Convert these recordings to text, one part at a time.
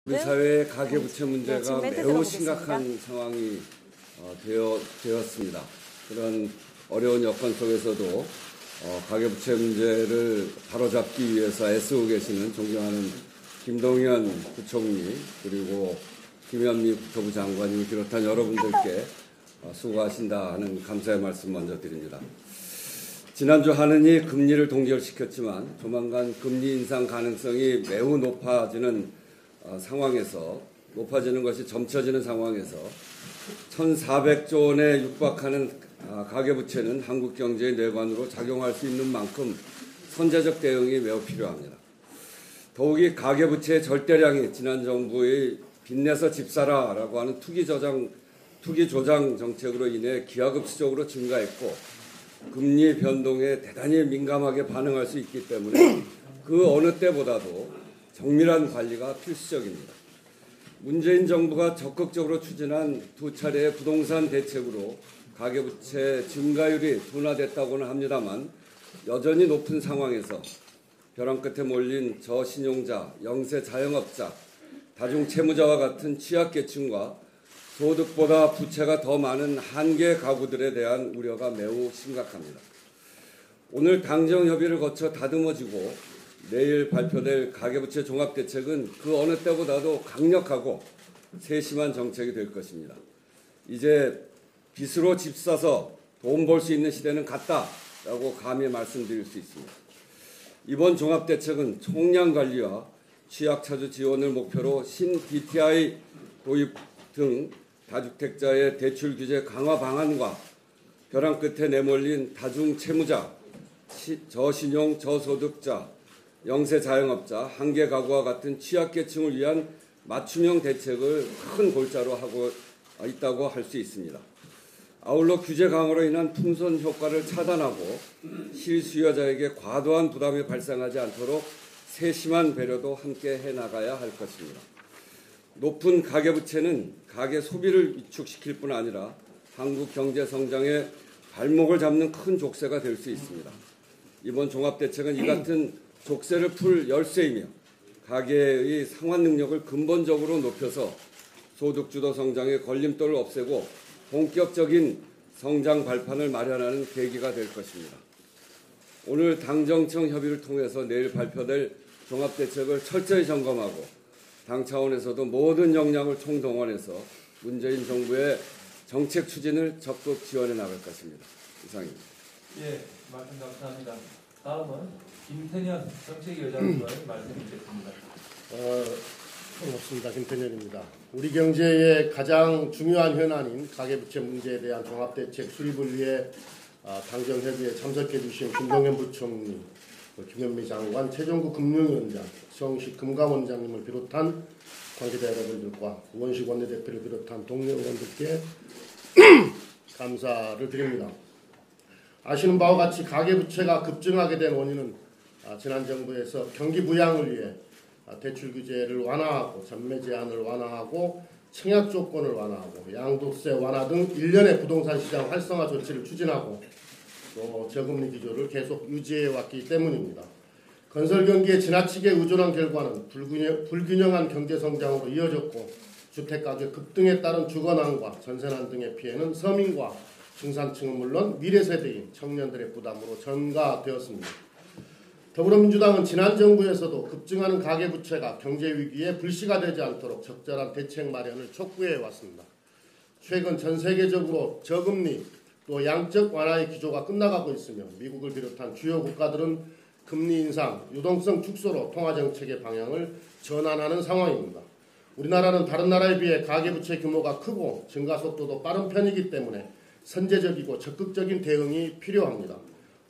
우리 사회의 가계부채 문제가 지금 멘트 매우 들어보겠습니다. 심각한 상황이 되었습니다. 그런 어려운 여건 속에서도 가계부채 문제를 바로잡기 위해서 애쓰고 계시는 존경하는 김동연 부총리 그리고 김현미 국토부 장관님을 비롯한 여러분들께 수고하신다 하는 감사의 말씀 먼저 드립니다. 지난주 하느니 금리를 동결시켰지만 조만간 금리 인상 가능성이 매우 높아지는 높아지는 것이 점쳐지는 상황에서 1,400조 원에 육박하는 가계부채는 한국 경제의 뇌관으로 작용할 수 있는 만큼 선제적 대응이 매우 필요합니다. 더욱이 가계부채의 절대량이 지난 정부의 빚내서 집 사라라고 하는 투기 조장 정책으로 인해 기하급수적으로 증가했고 금리 변동에 대단히 민감하게 반응할 수 있기 때문에 그 어느 때보다도 정밀한 관리가 필수적입니다. 문재인 정부가 적극적으로 추진한 두 차례의 부동산 대책으로 가계부채 증가율이 둔화됐다고는 합니다만 여전히 높은 상황에서 벼랑 끝에 몰린 저신용자, 영세 자영업자, 다중채무자와 같은 취약계층과 소득보다 부채가 더 많은 한계 가구들에 대한 우려가 매우 심각합니다. 오늘 당정협의를 거쳐 다듬어지고 내일 발표될 가계부채 종합대책은 그 어느 때보다도 강력하고 세심한 정책이 될 것입니다. 이제 빚으로 집 사서 돈 벌 수 있는 시대는 갔다라고 감히 말씀드릴 수 있습니다. 이번 종합대책은 총량 관리와 취약차주 지원을 목표로 신DTI 도입 등 다주택자의 대출 규제 강화 방안과 벼랑 끝에 내몰린 다중채무자, 저신용 저소득자, 영세 자영업자, 한계 가구와 같은 취약계층을 위한 맞춤형 대책을 큰 골자로 하고 있다고 할 수 있습니다. 아울러 규제 강화로 인한 풍선 효과를 차단하고 실수요자에게 과도한 부담이 발생하지 않도록 세심한 배려도 함께 해나가야 할 것입니다. 높은 가계부채는 가계 소비를 위축시킬 뿐 아니라 한국 경제 성장의 발목을 잡는 큰 족쇄가 될 수 있습니다. 이번 종합대책은 이 같은 족쇄를 풀 열쇠이며 가계의 상환 능력을 근본적으로 높여서 소득주도 성장의 걸림돌을 없애고 본격적인 성장 발판을 마련하는 계기가 될 것입니다. 오늘 당정청 협의를 통해서 내일 발표될 종합대책을 철저히 점검하고 당 차원에서도 모든 역량을 총동원해서 문재인 정부의 정책 추진을 적극 지원해 나갈 것입니다. 이상입니다. 예, 말씀 감사합니다. 다음은 김태년 정책위원장님의 말씀 드리겠습니다. 반갑습니다. 김태년입니다. 우리 경제의 가장 중요한 현안인 가계부채 문제에 대한 종합대책 수립을 위해 당정협의에 참석해 주신 김동연 부총리, 김현미 장관, 최종구 금융위원장, 성식 금감원장님을 비롯한 관계자 여러분들과 우원식 원내대표를 비롯한 동료 의원들께 감사를 드립니다. 아시는 바와 같이 가계부채가 급증하게 된 원인은 지난 정부에서 경기 부양을 위해 대출 규제를 완화하고 전매 제한을 완화하고 청약 조건을 완화하고 양도세 완화 등 일련의 부동산 시장 활성화 조치를 추진하고 또 저금리 기조를 계속 유지해 왔기 때문입니다. 건설 경기에 지나치게 의존한 결과는 불균형한 경제 성장으로 이어졌고 주택가격 급등에 따른 주거난과 전세난 등의 피해는 서민과 중산층은 물론 미래 세대인 청년들의 부담으로 전가되었습니다. 더불어민주당은 지난 정부에서도 급증하는 가계부채가 경제위기에 불씨가 되지 않도록 적절한 대책 마련을 촉구해 왔습니다. 최근 전 세계적으로 저금리 또 양적 완화의 기조가 끝나가고 있으며 미국을 비롯한 주요 국가들은 금리 인상, 유동성 축소로 통화정책의 방향을 전환하는 상황입니다. 우리나라는 다른 나라에 비해 가계부채 규모가 크고 증가 속도도 빠른 편이기 때문에 선제적이고 적극적인 대응이 필요합니다.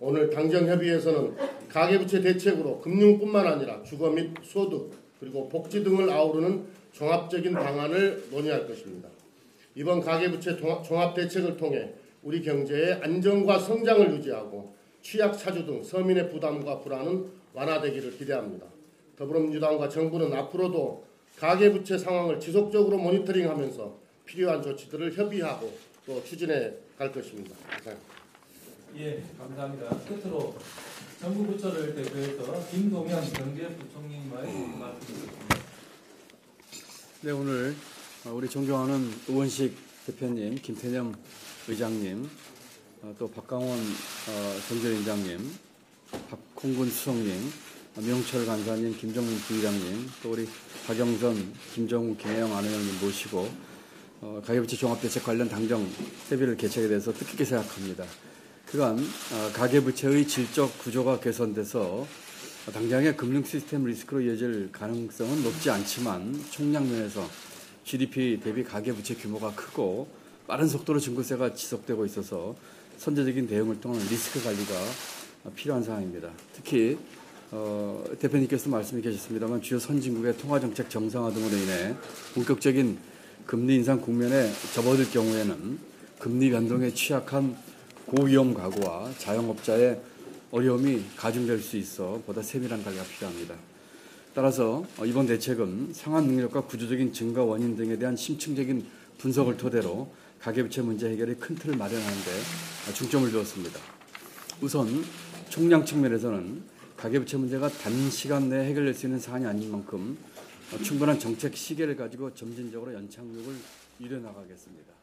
오늘 당정협의에서는 가계부채 대책으로 금융뿐만 아니라 주거 및 소득 그리고 복지 등을 아우르는 종합적인 방안을 논의할 것입니다. 이번 가계부채 종합대책을 통해 우리 경제의 안정과 성장을 유지하고 취약차주 등 서민의 부담과 불안은 완화되기를 기대합니다. 더불어민주당과 정부는 앞으로도 가계부채 상황을 지속적으로 모니터링하면서 필요한 조치들을 협의하고 또 추진해 갈 것입니다. 감사합니다. 예, 감사합니다. 끝으로 정부 부처를 대표해서 김동연 경제부총리님의 말씀 드리겠습니다. 네, 오늘 우리 존경하는 의원식 대표님, 김태념 의장님, 또 박강원 정전위원장님, 박홍근 수석님, 명철 간사님, 김정문 부의장님, 또 우리 박영선, 김정우, 김혜영 안의원님 모시고 가계부채 종합대책 관련 당정 협의를 개최하게 돼서 뜻깊게 생각합니다. 그간 가계부채의 질적 구조가 개선돼서 당장의 금융 시스템 리스크로 이어질 가능성은 높지 않지만 총량면에서 GDP 대비 가계부채 규모가 크고 빠른 속도로 증권세가 지속되고 있어서 선제적인 대응을 통한 리스크 관리가 필요한 상황입니다. 특히 대표님께서 말씀해 주셨습니다만 주요 선진국의 통화정책 정상화 등으로 인해 본격적인 금리 인상 국면에 접어들 경우에는 금리 변동에 취약한 고위험 가구와 자영업자의 어려움이 가중될 수 있어 보다 세밀한 관리가 필요합니다. 따라서 이번 대책은 상환 능력과 구조적인 증가 원인 등에 대한 심층적인 분석을 토대로 가계부채 문제 해결의 큰 틀을 마련하는 데 중점을 두었습니다. 우선 총량 측면에서는 가계부채 문제가 단시간 내에 해결될 수 있는 사안이 아닌 만큼 충분한 정책 시계를 가지고 점진적으로 연착륙을 이뤄나가겠습니다.